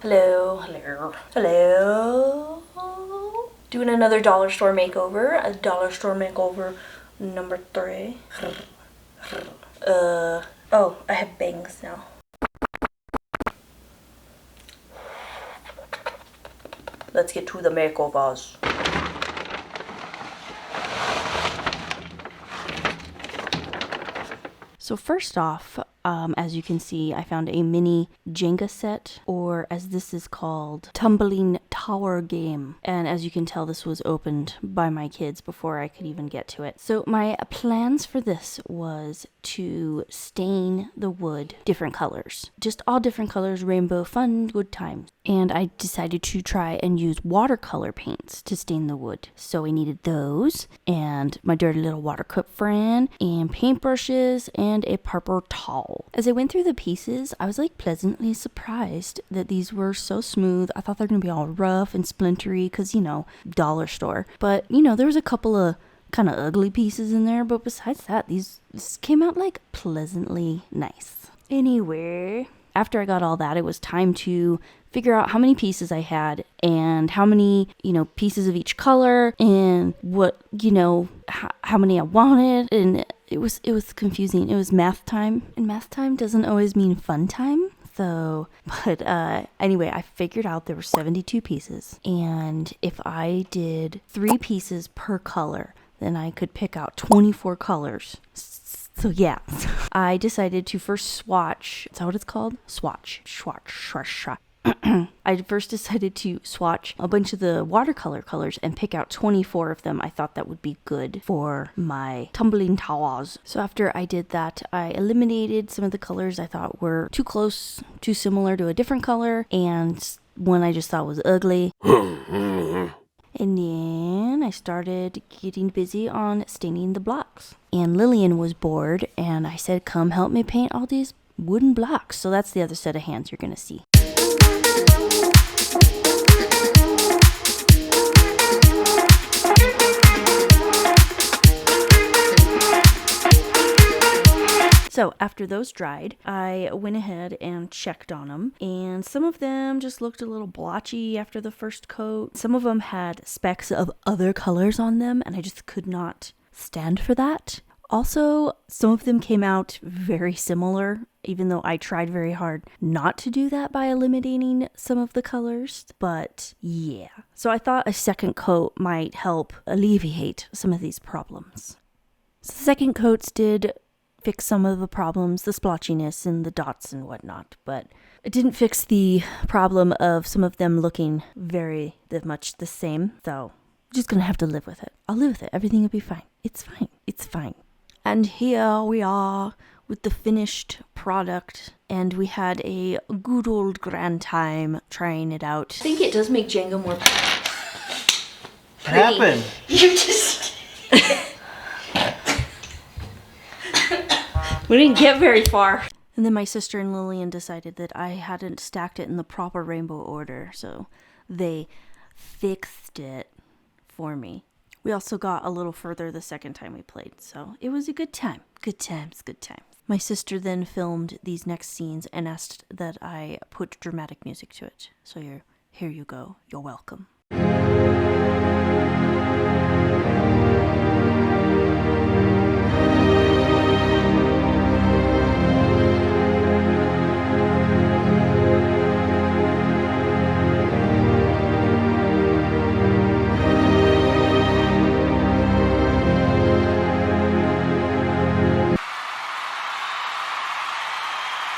Hello. Hello. Hello. Doing another dollar store makeover. A dollar store makeover number 3. Oh, I have bangs now. Let's get to the makeovers. So first off, as you can see, I found a mini Jenga set, or as this is called, Tumbling tower game. And as you can tell, this was opened by my kids before I could even get to it. So my plans for this was to stain the wood different colors. Just all different colors, rainbow, fun, good times. And I decided to try and use watercolor paints to stain the wood. So I needed those, and my dirty little water cup friend, and paintbrushes, and a paper towel. As I went through the pieces, I was like pleasantly surprised that these were so smooth. I thought they're gonna be all rough and splintery because, you know, dollar store. But, you know, there was a couple of kind of ugly pieces in there, but besides that, these came out like pleasantly nice. Anyway, after I got all that, it was time to figure out how many pieces I had and how many, you know, pieces of each color and what, you know, how many I wanted. And it was confusing. It was math time, and math time doesn't always mean fun time. So, but anyway, I figured out there were 72 pieces, and if I did 3 pieces per color, then I could pick out 24 colors. So yeah, I decided to first swatch. Is that what it's called? Swatch. I first decided to swatch a bunch of the watercolor colors and pick out 24 of them. I thought that would be good for my tumbling towers. So after I did that, I eliminated some of the colors I thought were too close, too similar to a different color, and one I just thought was ugly. And then I started getting busy on staining the blocks. And Lillian was bored, and I said, come help me paint all these wooden blocks. So that's the other set of hands you're going to see. So after those dried, I went ahead and checked on them, and some of them just looked a little blotchy after the first coat. Some of them had specks of other colors on them, and I just could not stand for that. Also, some of them came out very similar, even though I tried very hard not to do that by eliminating some of the colors. But yeah, so I thought a second coat might help alleviate some of these problems. So the second coats did fix some of the problems, the splotchiness and the dots and whatnot, but it didn't fix the problem of some of them looking very much the same. So I'm just gonna have to live with it. I'll live with it. Everything will be fine. It's fine. It's fine. And here we are with the finished product, and we had a good old grand time trying it out. I think it does make Jenga more What happened? You just... We didn't get very far. And then my sister and Lillian decided that I hadn't stacked it in the proper rainbow order, so they fixed it for me. We also got a little further the second time we played, so it was a good time. Good times, good times. My sister then filmed these next scenes and asked that I put dramatic music to it. So here you go. You're welcome.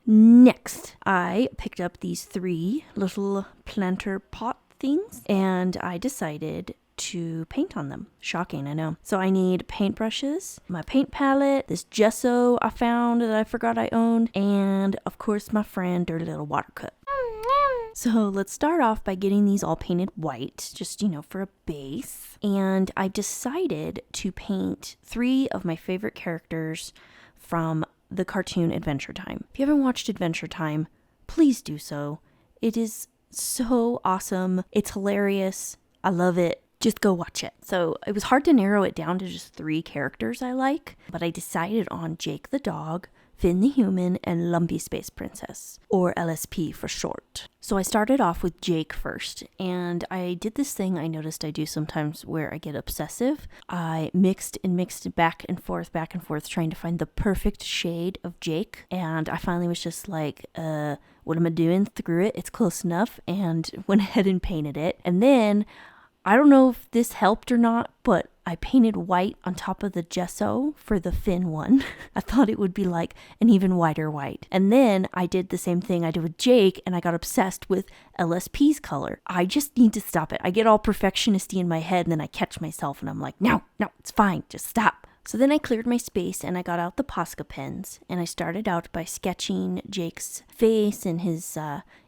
Next, I picked up these 3 little planter pot things, and I decided to paint on them. Shocking, I know. So I need paintbrushes, my paint palette, this gesso I found that I forgot I owned, and of course my friend Dirty Little Water Cup. So let's start off by getting these all painted white, just, you know, for a base. And I decided to paint 3 of my favorite characters from the cartoon Adventure Time. If you haven't watched Adventure Time, please do so. It is so awesome. It's hilarious. I love it. Just go watch it. So it was hard to narrow it down to just 3 characters I like, but I decided on Jake the dog, Finn the Human, and Lumpy Space Princess, or LSP for short. So I started off with Jake first, and I did this thing I noticed I do sometimes where I get obsessive. I mixed back and forth, trying to find the perfect shade of Jake, and I finally was just like, what am I doing? Screw it, it's close enough, and went ahead and painted it. And then, I don't know if this helped or not, but I painted white on top of the gesso for the Finn one. I thought it would be like an even whiter white. And then I did the same thing I did with Jake, and I got obsessed with LSP's color. I just need to stop it. I get all perfectionisty in my head, and then I catch myself, and I'm like, no, it's fine, just stop. So then I cleared my space and I got out the Posca pens, and I started out by sketching Jake's face and his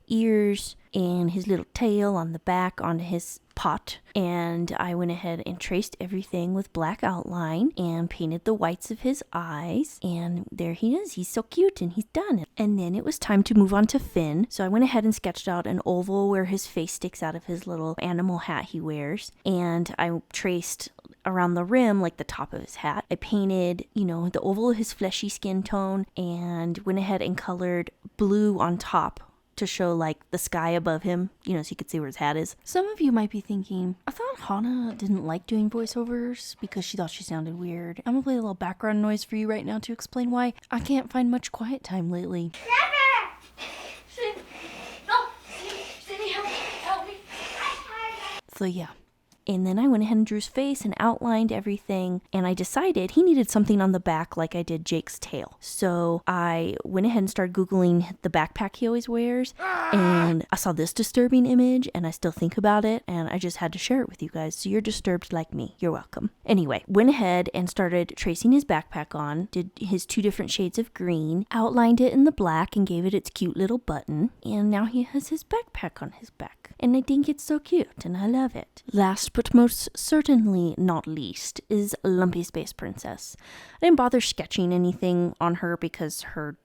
ears and his little tail on the back on his pot. And I went ahead and traced everything with black outline and painted the whites of his eyes. And there he is. He's so cute and he's done. And then it was time to move on to Finn. So I went ahead and sketched out an oval where his face sticks out of his little animal hat he wears. And I traced around the rim, like the top of his hat. I painted, the oval of his fleshy skin tone and went ahead and colored blue on top to show like the sky above him, so you could see where his hat is. Some of you might be thinking, I thought Hannah didn't like doing voiceovers because she thought she sounded weird. I'm gonna play a little background noise for you right now to explain why I can't find much quiet time lately. Cindy, help me. So yeah. And then I went ahead and drew his face and outlined everything. And I decided he needed something on the back like I did Jake's tail. So I went ahead and started Googling the backpack he always wears. And I saw this disturbing image and I still think about it. And I just had to share it with you guys. So you're disturbed like me. You're welcome. Anyway, went ahead and started tracing his backpack on. Did his 2 different shades of green. Outlined it in the black and gave it its cute little button. And now he has his backpack on his back. And I think it's so cute and I love it. Last but most certainly not least is Lumpy Space Princess. I didn't bother sketching anything on her because her,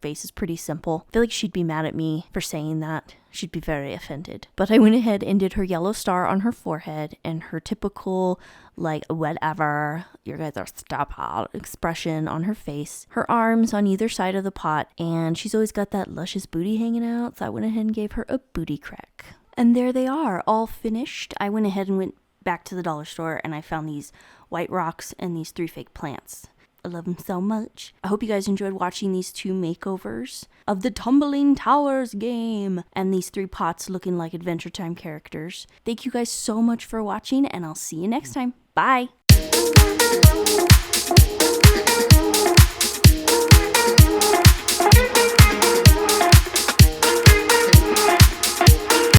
face is pretty simple. I feel like she'd be mad at me for saying that. She'd be very offended. But I went ahead and did her yellow star on her forehead and her typical, whatever, you guys are stop out expression on her face. Her arms on either side of the pot, and she's always got that luscious booty hanging out, so I went ahead and gave her a booty crack. And there they are, all finished. I went ahead and went back to the dollar store and I found these white rocks and these 3 fake plants. I love them so much. I hope you guys enjoyed watching these 2 makeovers of the Tumbling Towers game and these 3 pots looking like Adventure Time characters. Thank you guys so much for watching and I'll see you next time. Bye!